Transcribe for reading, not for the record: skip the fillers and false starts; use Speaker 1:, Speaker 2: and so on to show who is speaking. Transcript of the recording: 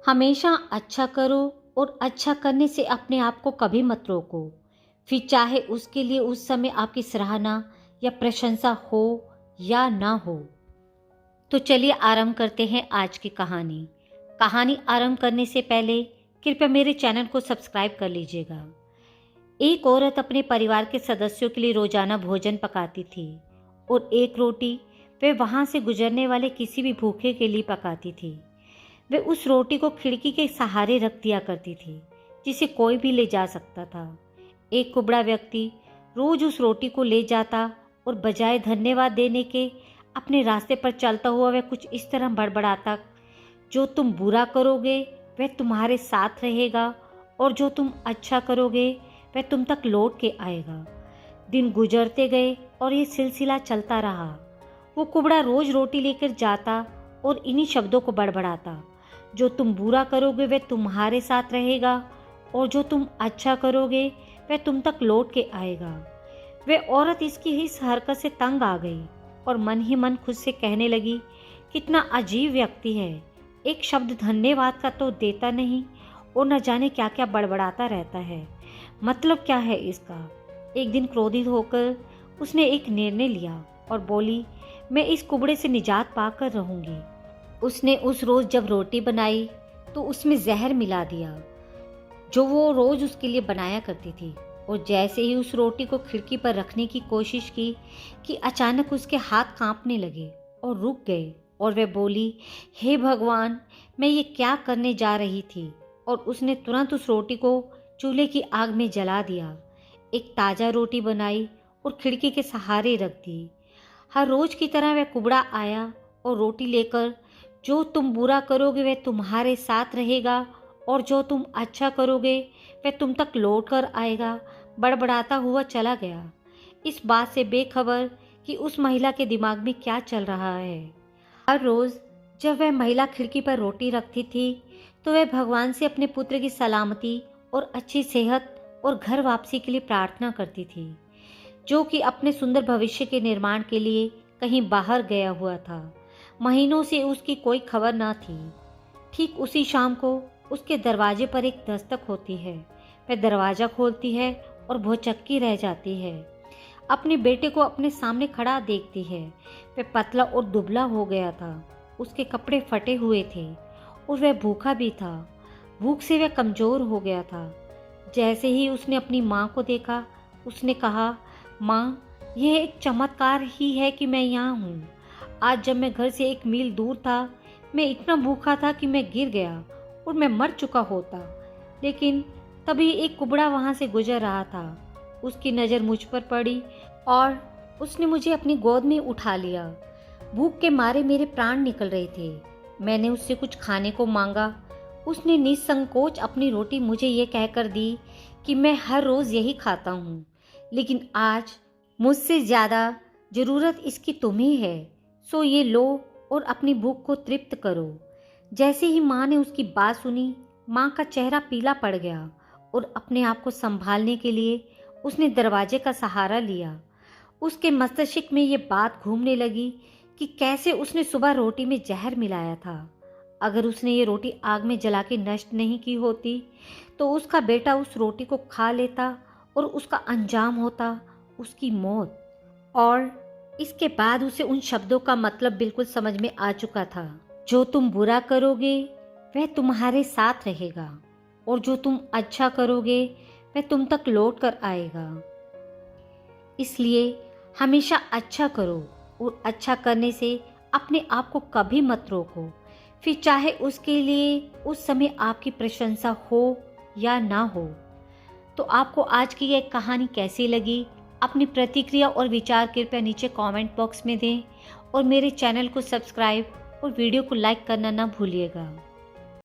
Speaker 1: हमेशा अच्छा करो और अच्छा करने से अपने आप को कभी मत रोको, फिर चाहे उसके लिए उस समय आपकी सराहना या प्रशंसा हो या ना हो। तो चलिए आरंभ करते हैं आज की कहानी। कहानी आरंभ करने से पहले कृपया मेरे चैनल को सब्सक्राइब कर लीजिएगा। एक औरत अपने परिवार के सदस्यों के लिए रोजाना भोजन पकाती थी और एक रोटी वह वहां से गुजरने वाले किसी भी भूखे के लिए पकाती थी। वे उस रोटी को खिड़की के सहारे रख दिया करती थी, जिसे कोई भी ले जा सकता था। एक कुबड़ा व्यक्ति रोज उस रोटी को ले जाता और बजाय धन्यवाद देने के अपने रास्ते पर चलता हुआ वह कुछ इस तरह बड़बड़ाता, जो तुम बुरा करोगे वह तुम्हारे साथ रहेगा और जो तुम अच्छा करोगे वह तुम तक लौट के आएगा। दिन गुजरते गए और ये सिलसिला चलता रहा। वो कुबड़ा रोज रोटी लेकर जाता और इन्हीं शब्दों को बड़बड़ाता, जो तुम बुरा करोगे वह तुम्हारे साथ रहेगा और जो तुम अच्छा करोगे वह तुम तक लौट के आएगा। वह औरत इसकी इस हरकत से तंग आ गई और मन ही मन खुद से कहने लगी, कितना अजीब व्यक्ति है, एक शब्द धन्यवाद का तो देता नहीं और न जाने क्या क्या बड़बड़ाता रहता है, मतलब क्या है इसका। एक दिन क्रोधित होकर उसने एक निर्णय लिया और बोली, मैं इस कुबड़े से निजात पाकर रहूंगी। उसने उस रोज जब रोटी बनाई तो उसमें जहर मिला दिया, जो वो रोज उसके लिए बनाया करती थी, और जैसे ही उस रोटी को खिड़की पर रखने की कोशिश की कि अचानक उसके हाथ कांपने लगे और रुक गए और वह बोली, हे भगवान, मैं ये क्या करने जा रही थी। और उसने तुरंत उस रोटी को चूल्हे की आग में जला दिया, एक ताज़ा रोटी बनाई और खिड़की के सहारे रख दी। हर रोज की तरह वह कुबड़ा आया और रोटी लेकर, जो तुम बुरा करोगे वह तुम्हारे साथ रहेगा और जो तुम अच्छा करोगे वह तुम तक लौट कर आएगा, बड़बड़ाता हुआ चला गया, इस बात से बेखबर कि उस महिला के दिमाग में क्या चल रहा है। हर रोज जब वह महिला खिड़की पर रोटी रखती थी तो वह भगवान से अपने पुत्र की सलामती और अच्छी सेहत और घर वापसी के लिए प्रार्थना करती थी, जो कि अपने सुंदर भविष्य के निर्माण के लिए कहीं बाहर गया हुआ था। महीनों से उसकी कोई खबर न थी। ठीक उसी शाम को उसके दरवाजे पर एक दस्तक होती है। वह दरवाज़ा खोलती है और भौचक्की रह जाती है। अपने बेटे को अपने सामने खड़ा देखती है। वह पतला और दुबला हो गया था, उसके कपड़े फटे हुए थे और वह भूखा भी था। भूख से वह कमज़ोर हो गया था। जैसे ही उसने अपनी माँ को देखा, उसने कहा, माँ, यह एक चमत्कार ही है कि मैं यहाँ हूँ। आज जब मैं घर से 1 मील दूर था, मैं इतना भूखा था कि मैं गिर गया और मैं मर चुका होता, लेकिन तभी एक कुबड़ा वहाँ से गुजर रहा था। उसकी नज़र मुझ पर पड़ी और उसने मुझे अपनी गोद में उठा लिया। भूख के मारे मेरे प्राण निकल रहे थे। मैंने उससे कुछ खाने को मांगा। उसने निसंकोच अपनी रोटी मुझे ये कहकर दी कि मैं हर रोज़ यही खाता हूँ, लेकिन आज मुझसे ज़्यादा ज़रूरत इसकी तुम्हें है, सो ये लो और अपनी भूख को तृप्त करो। जैसे ही माँ ने उसकी बात सुनी, माँ का चेहरा पीला पड़ गया और अपने आप को संभालने के लिए उसने दरवाजे का सहारा लिया। उसके मस्तिष्क में ये बात घूमने लगी कि कैसे उसने सुबह रोटी में जहर मिलाया था। अगर उसने ये रोटी आग में जला के नष्ट नहीं की होती तो उसका बेटा उस रोटी को खा लेता और उसका अंजाम होता उसकी मौत। और इसके बाद उसे उन शब्दों का मतलब बिल्कुल समझ में आ चुका था, जो तुम बुरा करोगे वह तुम्हारे साथ रहेगा और जो तुम अच्छा करोगे वह तुम तक लौट कर आएगा। इसलिए हमेशा अच्छा करो और अच्छा करने से अपने आप को कभी मत रोको, फिर चाहे उसके लिए उस समय आपकी प्रशंसा हो या ना हो। तो आपको आज की यह कहानी कैसी लगी? अपनी प्रतिक्रिया और विचार कृपया नीचे कमेंट बॉक्स में दें और मेरे चैनल को सब्सक्राइब और वीडियो को लाइक करना ना भूलिएगा।